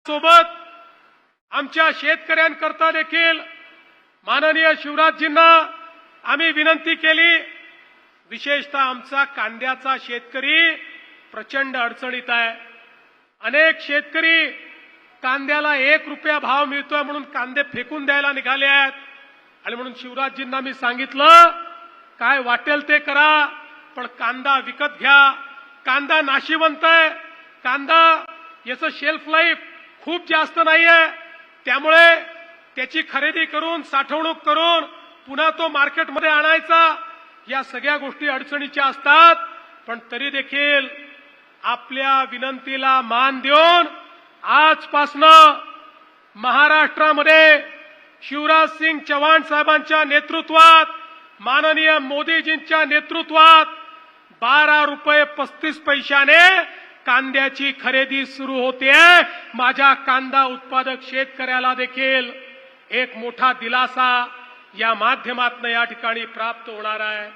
सोबत आमच्या शेतकऱ्यांकरता देखील माननीय शिवराजजींना आम्ही विनंती केली। विशेषतः आमचा कांद्याचा शेतकरी प्रचंड अडचणीत आहे। अनेक शेतकरी कांद्याला 1 रुपया भाव मिळतोय म्हणून कांदे फेकून द्यायला निघाले आहेत आणि म्हणून शिवराजजींना मी सांगितलं काय वाटेल ते करा, पण कांदा विकत घ्या। कांदा नाशिवंत आहे, कांदा याचं शेल्फ लाईफ खूप जास्त नाहीये, त्यामुळे त्याची खरेदी करून साठवणूक करून पुन्हा तो मार्केटमध्ये आणायचा, या सगळ्या गोष्टी अडचणीच्या असतात। पण तरी देखील आपल्या विनंतीला मान देऊन आजपासनं महाराष्ट्रामध्ये शिवराज सिंग चौहान साहेबांच्या नेतृत्वात, माननीय मोदीजींच्या नेतृत्वात 12 रुपये 35 पैशाने कांद्याची खरेदी सुरू होते। माझ्या कांदा उत्पादक शेतकऱ्याला देखील एक मोठा दिलासा या माध्यमातून या ठिकाणी प्राप्त होणार आहे।